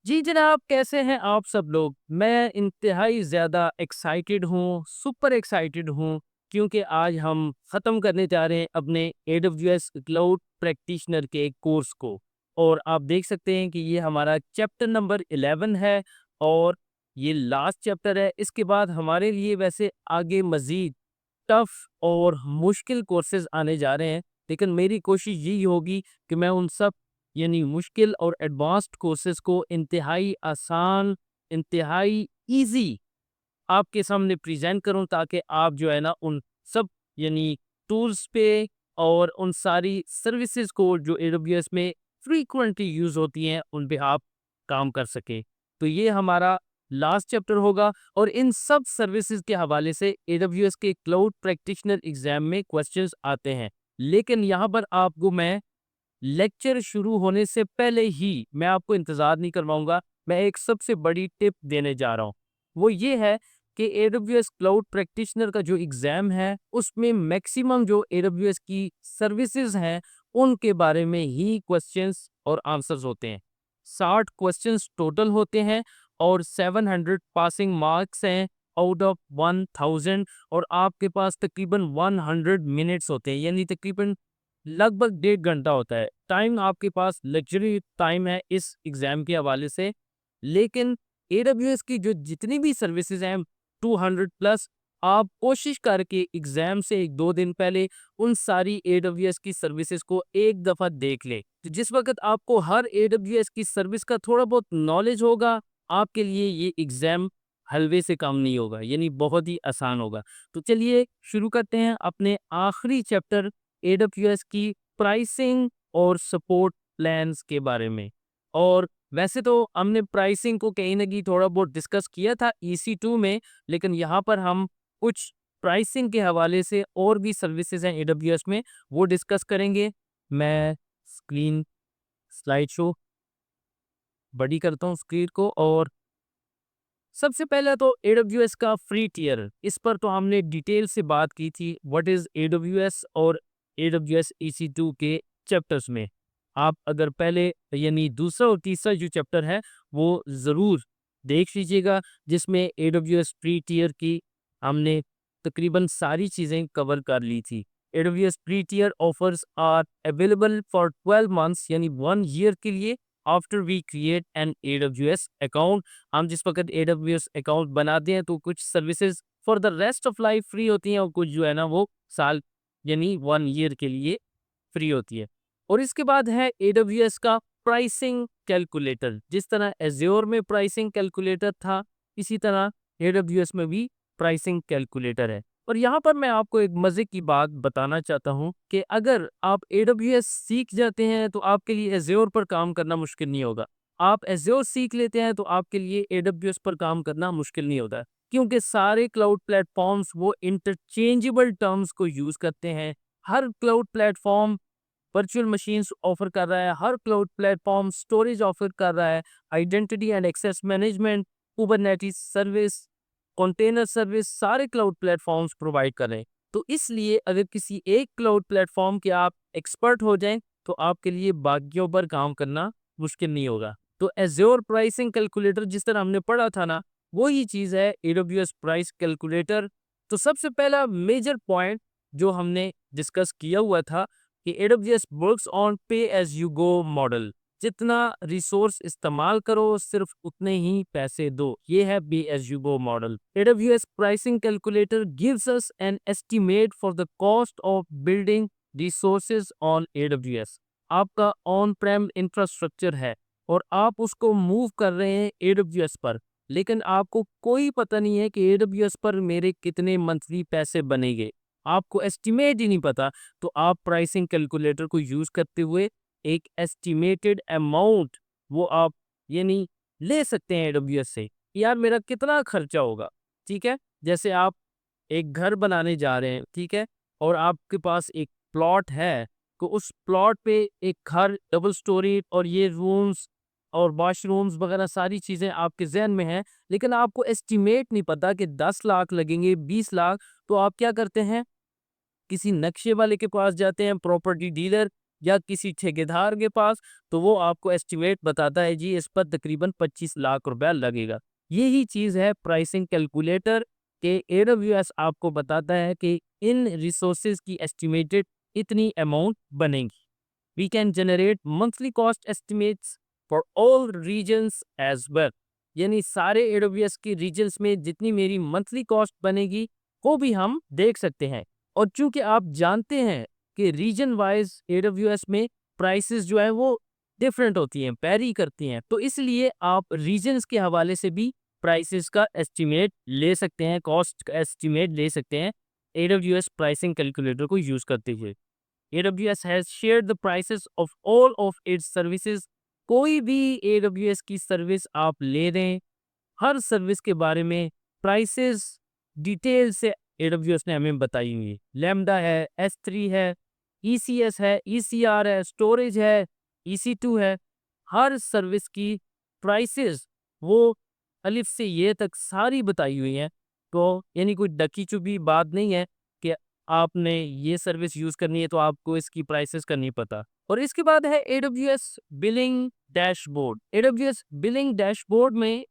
जी जनाब, कैसे हैं आप सब लोग? मैं इंतहाई ज़्यादा एक्साइटेड हूँ, सुपर एक्साइटेड हूँ, क्योंकि आज हम ख़त्म करने जा रहे हैं अपने एडब्ल्यूएस क्लाउड प्रैक्टिशनर के कोर्स को। और आप देख सकते हैं कि ये हमारा चैप्टर नंबर 11 है और ये लास्ट चैप्टर है। इसके बाद हमारे लिए वैसे आगे मज़ीद टफ़ और मुश्किल कोर्सेज़ आने जा रहे हैं, लेकिन मेरी कोशिश यही होगी कि मैं उन सब यानी मुश्किल और एडवांस्ड कोर्सेज़ को इंतहाई आसान, इंतहाई ईज़ी आपके सामने प्रेज़ेंट करूँ, ताकि आप जो है ना उन सब यानी टूल्स पे और उन सारी सर्विसेज़ को जो एडब्ल्यूएस में फ्रीक्वेंटली यूज़ होती हैं, उन पे आप काम कर सकें। तो ये हमारा लास्ट चैप्टर होगा और इन सब सर्विसेज़ के हवाले से एडब्ल्यूएस के क्लाउड प्रैक्टिशनर एग्ज़ाम में क्वेश्चंस आते हैं। लेकिन यहाँ पर आपको मैं लेक्चर शुरू होने से पहले ही मैं आपको इंतज़ार नहीं करवाऊँगा। मैं एक सबसे बड़ी टिप देने जा रहा हूँ। वो ये है कि एडब्ल्यूएस क्लाउड प्रैक्टिशनर का जो एग्ज़ाम है, उसमें मैक्सिमम जो एडब्ल्यूएस की सर्विसेज़ हैं, उनके बारे में ही क्वेश्चंस और आंसर्स होते हैं। 60 क्वेश्चंस टोटल होते हैं और 700 पासिंग मार्क्स हैं आउट ऑफ 1000 और आपके पास तकरीबन 100 मिनट्स होते हैं, यानी तकरीबन लगभग 1.5 घंटा होता है। टाइम आपके पास लग्ज़री टाइम है इस एग्ज़ाम के हवाले से। लेकिन एडब्ल्यूएस की जो जितनी भी सर्विसेज़ हैं 200 प्लस, आप कोशिश करके एग्ज़ाम से 1-2 दिन पहले उन सारी एडब्ल्यूएस की सर्विसेज़ को एक दफ़ा देख लें। तो जिस वक़्त आपको हर एडब्ल्यूएस की सर्विस का थोड़ा बहुत नॉलेज होगा, आपके लिए ये एग्ज़ाम हलवे से कम नहीं होगा, यानी बहुत ही आसान होगा। तो चलिए शुरू करते हैं अपने आखिरी चैप्टर एडब्ल्यूएस की प्राइसिंग और सपोर्ट प्लान्स के बारे में। और वैसे तो हमने प्राइसिंग को कहीं न कहीं थोड़ा बहुत डिस्कस किया था EC2 में, लेकिन यहाँ पर हम कुछ प्राइसिंग के हवाले से और भी सर्विसेज़ हैं एडब्ल्यूएस में, वो डिस्कस करेंगे। मैं स्क्रीन स्लाइड शो बड़ी करता हूँ स्क्रीन को। और सबसे पहले तो एडब्ल्यूएस का फ्री टियर, इस पर तो हमने डिटेल से बात की थी व्हाट इज़ एडब्ल्यूएस और एडब्ल्यूएस EC2 के चैप्टर्स में। आप अगर पहले यानी दूसरा और तीसरा जो चैप्टर है वो ज़रूर देख लीजिएगा, जिसमें एडब्ल्यूएस फ्री टियर की हमने तकरीबन सारी चीज़ें कवर कर ली थी। AWS free tier offers are available for 12 months यानी 1 ईयर के लिए after we create an AWS account. हम जिस वक़्त एडब्ल्यूएस अकाउंट बनाते हैं तो कुछ services for the rest of life free होती हैं और कुछ जो है ना वो साल यानी 1 ईयर के लिए फ्री होती है। और इसके बाद है एडब्ल्यूएस का प्राइसिंग कैलकुलेटर। जिस तरह एज़्योर में प्राइसिंग कैलकुलेटर था, इसी तरह एडब्ल्यूएस में भी प्राइसिंग कैलकुलेटर है। और यहाँ पर मैं आपको एक मज़े की बात बताना चाहता हूँ कि अगर आप एडब्ल्यूएस सीख जाते हैं तो आपके लिए एज़्योर पर काम करना मुश्किल नहीं होगा। आप एज़्योर सीख लेते हैं तो आपके लिए एडब्ल्यूएस पर काम करना मुश्किल नहीं होता है। क्योंकि सारे क्लाउड प्लेटफ़ॉर्म्स वो इंटरचेंजेबल टर्म्स को यूज़ करते हैं। हर cloud platform virtual machines offer कर रहा है, हर क्लाउड प्लेटफ़ॉर्म स्टोरेज ऑफ़र कर रहा है, identity and access management, Kubernetes service, container service, सारे क्लाउड प्लेटफ़ॉर्म्स प्रोवाइड कर रहे हैं। तो इसलिए अगर किसी एक क्लाउड प्लेटफ़ॉर्म के आप एक्सपर्ट हो जाएँ, तो आपके लिए बाकियों पर काम करना मुश्किल नहीं होगा। तो एज़्योर प्राइसिंग कैलकुलेटर जिस तरह हमने पढ़ा था ना, वही चीज़ है एडब्ल्यूएस प्राइस कैलकुलेटर। तो सबसे पहला मेजर पॉइंट जो हमने डिस्कस किया हुआ था कि एडब्ल्यूएस वर्क्स ऑन पे एज़ यू गो मॉडल। जितना रिसोर्स इस्तेमाल करो सिर्फ उतने ही पैसे दो, ये है pay as you go model. AWS pricing calculator gives us an estimate for the cost of building resources on AWS. आपका ऑन प्रेम इंफ्रास्ट्रक्चर है और आप उसको मूव कर रहे हैं एडब्ल्यूएस पर, लेकिन आपको कोई पता नहीं है कि एडब्ल्यूएस पर मेरे कितने मंथली पैसे बनेंगे। आपको एस्टिमेट ही नहीं पता। तो आप प्राइसिंग कैलकुलेटर को यूज़ करते हुए एक एस्टिमेटेड अमाउंट वो आप यानी ले सकते हैं एडब्ल्यूएस से। यार मेरा कितना खर्चा होगा, ठीक है? जैसे आप एक घर बनाने जा रहे हैं, ठीक है? और आपके पास एक प्लॉट है, तो उस प्लॉट पे एक घर डबल स्टोरी और ये रूम्स और वॉशरूम्स वगैरह सारी चीज़ें आपके ज़हन में हैं, लेकिन आपको एस्टिमेट नहीं पता कि 10 लाख लगेंगे, 20 लाख। तो आप क्या करते हैं? किसी नक्शे वाले के पास जाते हैं, प्रॉपर्टी डीलर, या किसी ठेकेदार के पास, तो वो आपको एस्टिमेट बताता है जी इस पर तकरीबन 25 लाख रुपया लगेगा। यही चीज़ है प्राइसिंग कैलकुलेटर के AWS आपको बताता है कि इन रिसोर्सेज की एस्टिमेटेड इतनी अमाउंट बनेगी। We can generate monthly cost estimates for all regions as well. यानी सारे AWS के regions में जितनी मेरी मंथली कॉस्ट बनेगी वो भी हम देख सकते हैं। और चूंकि आप जानते हैं कि रीजन वाइज AWS में प्राइसेस जो है वो डिफरेंट होती हैं, पैरी करती हैं, तो इसलिए आप रीजन्स के हवाले से भी प्राइसेस का एस्टिमेट ले सकते हैं, कॉस्ट का एस्टिमेट ले सकते हैं AWS प्राइसिंग कैलकुलेटर को यूज करते हुए। AWS has shared the prices of all of its services। कोई भी AWS की सर्विस आप ले रहे हैं, हर सर्विस के बारे में प्राइसेस डिटेल से AWS ने हमें बताई हुई है। लैम्डा है, S3 है, ECS है, ECR है, स्टोरेज है, EC2 है। हर सर्विस की प्राइसेस वो अलिफ से ये तक सारी बताई हुई हैं। तो यानी कोई डकी चुपी बात नहीं है कि आपने ये सर्विस यूज करनी है तो आपको इसकी प्राइसेस का नहीं पता। और इसके बाद है AWS billing dashboard. AWS billing dashboard में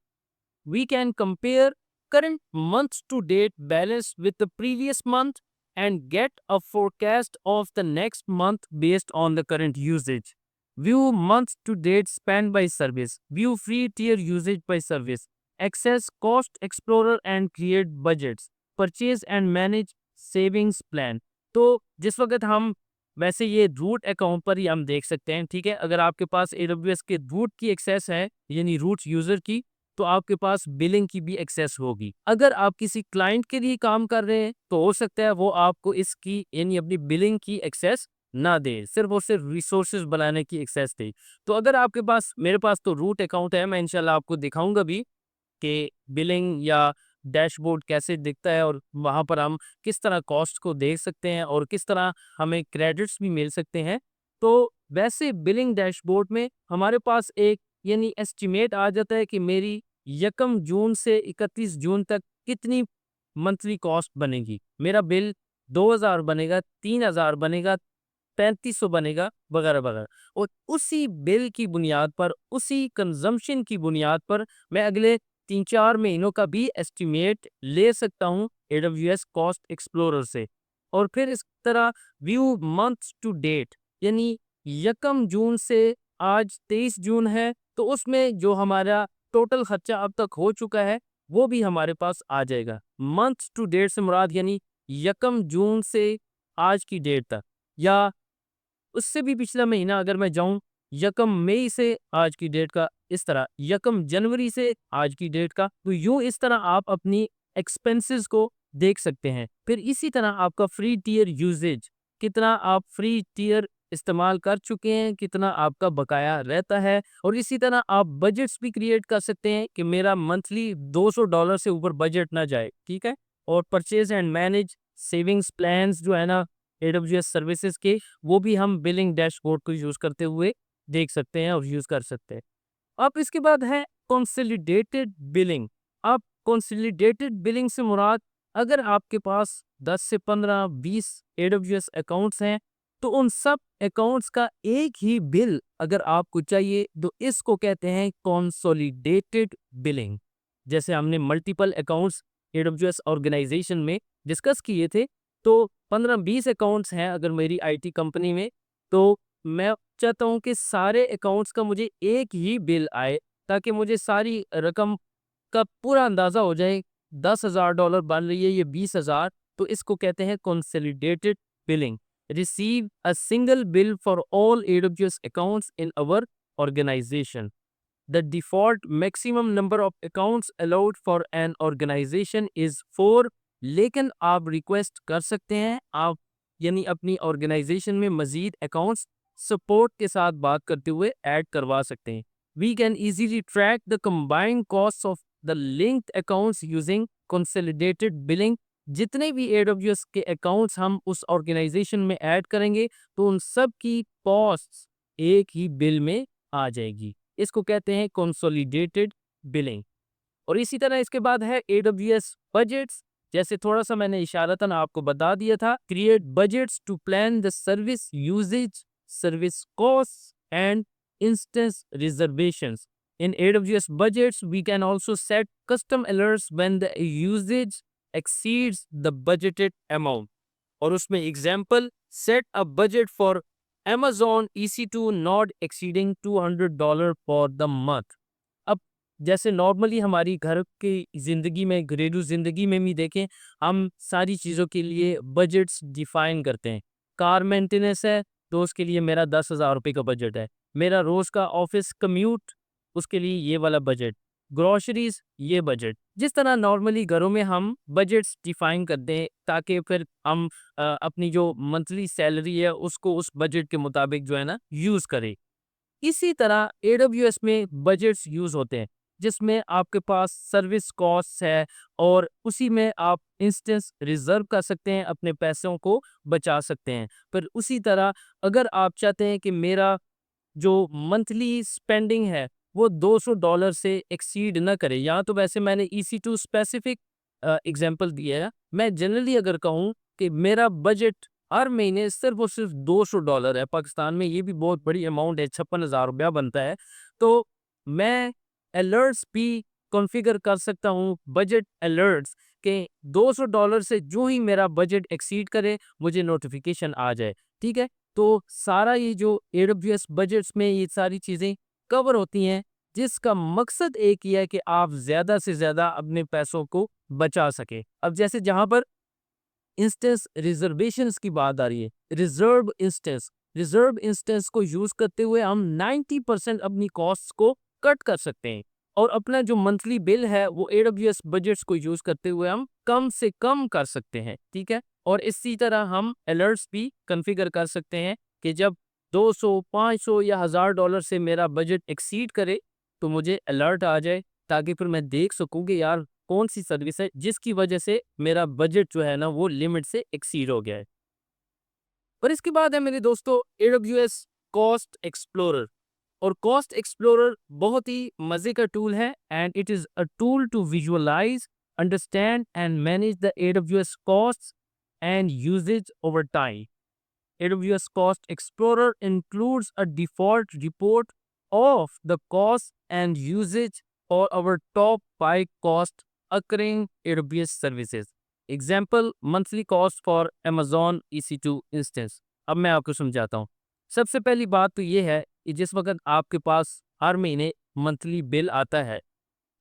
we can compare current month to date balance with the previous month and get a forecast of the next month based on the current usage. View month to date spend by service. View free tier usage by service. Access cost explorer and create budgets. Purchase and manage savings plan. तो जिस वक्त हम वैसे ये root account पर ही हम देख सकते हैं, ठीक है। अगर आपके पास AWS के रूट की एक्सेस है यानी रूट यूजर की, तो आपके पास बिलिंग की भी एक्सेस होगी। अगर आप किसी क्लाइंट के लिए काम कर रहे हैं तो हो सकता है वो आपको इसकी यानी अपनी बिलिंग की एक्सेस ना दे, सिर्फ और सिर्फ रिसोर्सेज बनाने की एक्सेस दे। तो अगर आपके पास, मेरे पास तो रूट अकाउंट है, मैं इंशाल्लाह आपको दिखाऊंगा भी कि बिलिंग या डैशबोर्ड कैसे दिखता है और वहाँ पर हम किस तरह कॉस्ट को देख सकते हैं और किस तरह हमें क्रेडिट्स भी मिल सकते हैं। तो वैसे बिलिंग डैशबोर्ड में हमारे पास एक यानी एस्टिमेट आ जाता है कि मेरी 1 जून से 31 जून तक कितनी मंथली कॉस्ट बनेगी। मेरा बिल 2000 बनेगा, 3000 बनेगा, 3500 बनेगा, वगैरह वगैरह। और उसी बिल की बुनियाद पर, उसी कंजम्पशन की बुनियाद पर मैं अगले 3-4 महीनों का भी एस्टिमेट ले सकता हूँ AWS कॉस्ट एक्सप्लोरर से। और फिर इस तरह व्यू मंथ टू डेट यानी 1 जून से आज 23 जून है, तो उसमें जो हमारा टोटल खर्चा अब तक हो चुका है वो भी हमारे पास आ जाएगा। मंथ टू डेट से मुराद यानी 1 जून से आज की डेट तक, या उससे भी पिछला महीना अगर मैं जाऊं 1 मई से आज की डेट का, इस तरह 1 जनवरी से आज की डेट का, तो यूं इस तरह आप अपनी एक्सपेंसेस को देख सकते हैं। फिर इसी तरह आपका फ्री टियर यूजेज, कितना आप फ्री टियर इस्तेमाल कर चुके हैं, कितना आपका बकाया रहता है। और इसी तरह आप बजट्स भी क्रिएट कर सकते हैं कि मेरा मंथली $200 से ऊपर बजट ना जाए, ठीक है। और purchase and manage savings plans जो है ना AWS सर्विसेज के, वो भी हम बिलिंग डैशबोर्ड को यूज करते हुए देख सकते हैं और यूज कर सकते हैं। अब इसके बाद है कंसोलिडेटेड बिलिंग। अब कंसोलिडेटेड बिलिंग से मुराद, अगर आपके पास 10 से 15 20 AWS अकाउंट्स हैं तो उन सब अकाउंट्स का एक ही बिल अगर आपको चाहिए तो इसको कहते हैं कंसोलिडेटेड बिलिंग। जैसे हमने मल्टीपल अकाउंट्स AWS ऑर्गेनाइजेशन में डिस्कस किए थे, तो 15-20 अकाउंट्स हैं अगर मेरी IT कंपनी में, तो मैं चाहता हूँ कि सारे अकाउंट्स का मुझे एक ही बिल आए ताकि मुझे सारी रकम का पूरा अंदाज़ा हो जाए। $10,000 बन रही है, ये 20,000, तो इसको कहते हैं consolidated billing. Receive a single bill for all AWS accounts in our organisation. The default maximum number of accounts allowed for an organization is 4, लेकिन आप रिक्वेस्ट कर सकते हैं, आप यानी अपनी ऑर्गेनाइजेशन में मजीद अकाउंट्स सपोर्ट के साथ बात करते हुए ऐड करवा सकते हैं। We can easily track the combined costs of the linked accounts using consolidated billing। जितने भी AWS के अकाउंट्स हम उस ऑर्गेनाइजेशन में ऐड करेंगे तो उन सब की कॉस्ट एक ही बिल में आ जाएगी। इसको कहते हैं कंसोलिडेटेड बिलिंग। और इसी तरह इसके बाद है AWS बजट्स। जैसे थोड़ा सा मैंने इशारतन आपको बता दिया था, create budgets to plan the service usage service costs, and instance reservations. In AWS budgets, we can also set custom alerts when the usage exceeds the budgeted amount. और उसमें example, set a budget for Amazon EC2 not exceeding $200 for the month. अब जैसे normally हमारी घर की ज़िंदगी में, घरेलू ज़िंदगी में भी देखें, हम सारी चीज़ों के लिए बजट्स डिफाइन करते हैं। कार मेंटेनेंस है तो उसके लिए मेरा 10,000 रुपये का बजट है। मेरा रोज़ का ऑफिस कम्यूट, उसके लिए ये वाला बजट। ग्रोसरीज, ये बजट। जिस तरह नॉर्मली घरों में हम बजट्स डिफाइन करते हैं ताकि फिर हम अपनी जो मंथली सैलरी है उसको उस बजट के मुताबिक जो है ना यूज़ करें। इसी तरह AWS में बजट्स यूज़ होते हैं जिसमें आपके पास सर्विस कॉस्ट है और उसी में आप इंस्टेंस रिजर्व कर सकते हैं, अपने पैसों को बचा सकते हैं। पर उसी तरह अगर आप चाहते हैं कि मेरा जो मंथली स्पेंडिंग है वो $200 से एक्सीड ना करे, यहाँ तो वैसे मैंने EC2 स्पेसिफिक एग्जांपल दिया है। मैं जनरली अगर कहूँ कि मेरा बजट हर महीने सिर्फ और सिर्फ $200 है, पाकिस्तान में ये भी बहुत बड़ी अमाउंट है, 56,000 रुपया बनता है। तो मैं अलर्ट्स भी कॉन्फ़िगर कर सकता हूँ, बजट अलर्ट्स के $200 से जो ही मेरा बजट एक्सीड करे मुझे नोटिफिकेशन आ जाए। ठीक है, तो सारा ये जो AWS बजट्स में ये सारी चीज़ें कवर होती हैं, जिसका मकसद एक ही है कि आप ज़्यादा से ज़्यादा अपने पैसों को बचा सकें। अब जैसे जहाँ पर इंस्टेंस रिजर्वेशंस की बात आ रही है, रिजर्व इंस्टेंस को यूज करते हुए हम 90% अपनी कॉस्ट को कट कर सकते हैं और अपना जो मंथली बिल है वो AWS बजट्स को यूज करते हुए हम कम से कम कर सकते हैं। ठीक है, और इसी तरह हम अलर्ट्स भी कॉन्फ़िगर कर सकते हैं कि जब 200, 500 या $1000 से मेरा बजट एक्सीड करे तो मुझे अलर्ट आ जाए ताकि फिर मैं देख सकूं कि यार कौन सी सर्विस है जिसकी वजह से मेरा बजट जो है ना वो लिमिट से एक्सीड हो गया है। और इसके बाद है मेरे दोस्तों AWS कॉस्ट एक्सप्लोरर। और कॉस्ट एक्सप्लोरर बहुत ही मजे का टूल है and it is a tool to visualise, understand and manage the AWS cost and usage over time. AWS Cost Explorer includes a default report of the cost and usage for our top 5 cost occurring AWS services. Example, monthly cost for Amazon EC2 instance. अब मैं आपको समझाता हूँ। सबसे पहली बात तो ये है कि जिस वक्त आपके पास हर महीने मंथली बिल आता है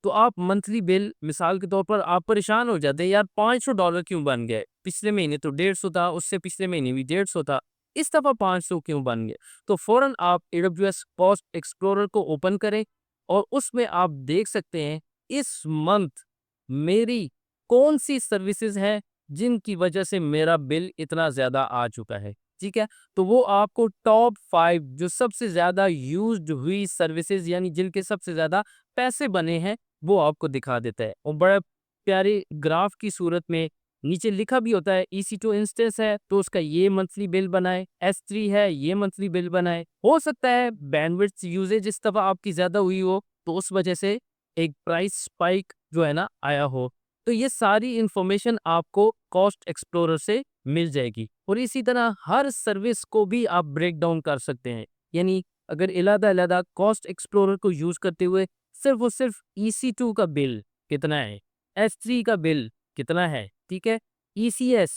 तो आप मंथली बिल, मिसाल के तौर पर आप परेशान हो जाते हैं, यार $500 क्यों बन गए, पिछले महीने तो 150 था, उससे पिछले महीने भी 150 था, इस दफ़ा 500 क्यों बन गए। तो फ़ौरन आप AWS कॉस्ट एक्सप्लोरर को ओपन करें और उसमें आप देख सकते हैं इस मंथ मेरी कौन सी सर्विसेज हैं जिनकी वजह से मेरा बिल इतना ज़्यादा आ चुका है। ठीक है, तो वो आपको टॉप 5 जो सबसे ज़्यादा यूज्ड हुई सर्विसेज यानी जिनके सबसे ज़्यादा पैसे बने हैं वो आपको दिखा देता है और बड़ा प्यारे ग्राफ की सूरत में नीचे लिखा भी होता है। EC2 इंस्टेंस है तो उसका ये मंथली बिल बनाए, S3 है ये मंथली बिल बनाए। हो सकता है बैंडविड्थ यूजेज इस दफ़ा आपकी ज़्यादा हुई हो तो उस वजह से एक प्राइस स्पाइक जो है ना आया हो। तो ये सारी इंफॉर्मेशन आपको कॉस्ट एक्सप्लोरर से मिल जाएगी और इसी तरह हर सर्विस को भी आप ब्रेक डाउन कर सकते हैं। यानी अगर अलग-अलग कॉस्ट एक्सप्लोरर को यूज़ करते हुए सिर्फ और सिर्फ EC2 का बिल कितना है, S3 का बिल कितना है, ठीक है, ECS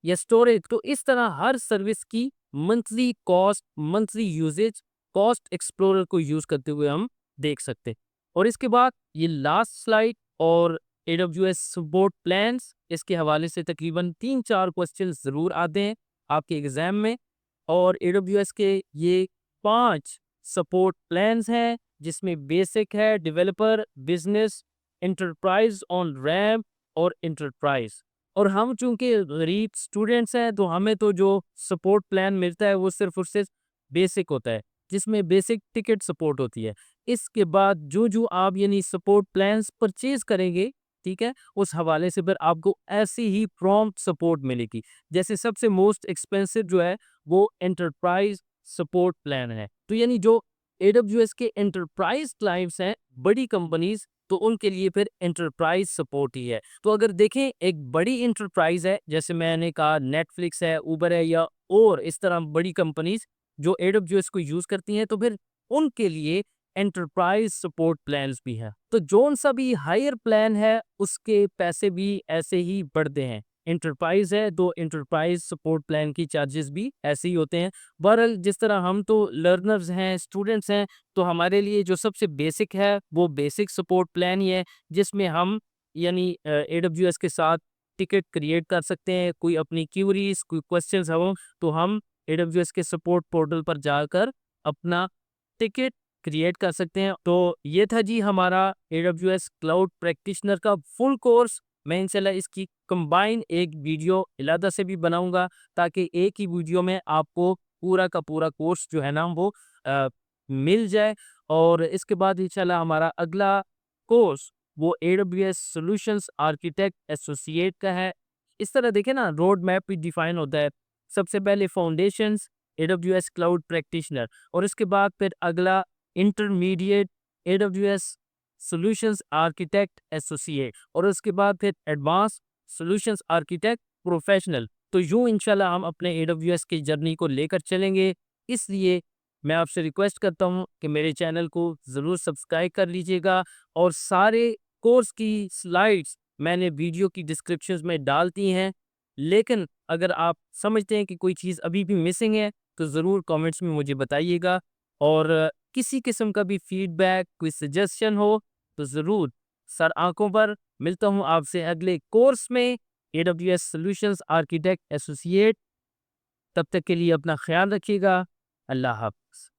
या स्टोरेज, तो इस तरह हर सर्विस की monthly cost, monthly usage cost explorer को यूज़ करते हुए हम देख सकते हैं। और इसके बाद ये लास्ट स्लाइड और AWS सपोर्ट प्लान्स, इसके हवाले से तकरीबन 3-4 क्वेश्चन ज़रूर आते हैं आपके एग्ज़ाम में। और AWS के ये 5 सपोर्ट प्लान्स हैं जिसमें बेसिक है, developer, business, enterprise on RAM और एंटरप्राइज। और हम चूंकि गरीब स्टूडेंट्स हैं तो हमें तो जो सपोर्ट प्लान मिलता है वो सिर्फ और सिर्फ बेसिक होता है जिसमें बेसिक टिकट सपोर्ट होती है। इसके बाद जो जो आप यानी सपोर्ट प्लान्स परचेज करेंगे, ठीक है, उस हवाले से फिर आपको ऐसी ही प्रॉम्प्ट सपोर्ट मिलेगी। जैसे सबसे मोस्ट एक्सपेंसिव जो है वो एंटरप्राइज सपोर्ट प्लान है। तो यानी जो AWS के एंटरप्राइज क्लाइंट्स हैं, बड़ी कंपनीज, तो उनके लिए फिर एंटरप्राइज सपोर्ट ही है। तो अगर देखें एक बड़ी एंटरप्राइज है जैसे मैंने कहा नेटफ्लिक्स है, उबर है या और इस तरह बड़ी कंपनीज, जो AWS को यूज़ करती हैं, तो फिर उनके लिए एंटरप्राइज़ सपोर्ट प्लान्स भी हैं। तो जौन-सा भी हायर प्लान है, उसके पैसे भी ऐसे ही बढ़ते हैं। एंटरप्राइज़ है, तो एंटरप्राइज़ सपोर्ट प्लान की चार्जेस भी ऐसे ही होते हैं। बहरहाल जिस तरह हम तो लर्नर्स हैं, स्टूडेंट्स हैं, तो हमारे लिए जो सबसे बेसिक है, वो बेसिक सपोर्ट प्लान ही है, जिसमें हम यानी AWS के साथ टिकट क्रिएट कर सकते हैं। कोई अपनी क्यूरीज़, कोई क्वेश्चंस हों, तो हम AWS के सपोर्ट पोर्टल पर जाकर अपना टिकट क्रिएट कर सकते हैं। तो ये था जी हमारा AWS क्लाउड प्रैक्टिशनर का फुल कोर्स। मैं इंशाल्लाह इसकी कंबाइन एक वीडियो अलहदा से भी बनाऊँगा, ताकि एक ही वीडियो में आपको पूरा का पूरा कोर्स जो है ना वो अ, मिल जाए। और इसके बाद इंशाल्लाह हमारा अगला कोर्स वो AWS सॉल्यूशंस आर्किटेक्ट एसोसिएट का है। इस तरह देखें ना, रोड मैप भी डिफाइन होता है। सबसे पहले फाउंडेशंस AWS क्लाउड प्रैक्टिशनर, और इसके बाद फिर अगला intermediate AWS solutions architect associate, और उसके बाद फिर एडवांस सॉल्यूशंस आर्किटेक्ट प्रोफेशनल। तो यूं इंशाल्लाह हम अपने AWS की जर्नी को लेकर चलेंगे। इसलिए मैं आपसे रिक्वेस्ट करता हूं कि मेरे चैनल को ज़रूर सब्सक्राइब कर लीजिएगा, और सारे कोर्स की स्लाइड्स मैंने वीडियो की डिस्क्रिप्शन में डाल दी हैं। लेकिन अगर आप समझते हैं कि कोई चीज़ अभी भी मिसिंग है, तो ज़रूर कमेंट्स में मुझे बताइएगा। और किसी किस्म का भी फीडबैक, कोई सजेशन हो, तो ज़रूर सर आंखों पर। मिलता हूँ आपसे अगले कोर्स में, AWS सॉल्यूशंस आर्किटेक्ट एसोसिएट। तब तक के लिए अपना ख्याल रखिएगा। अल्लाह हाफ़िज़।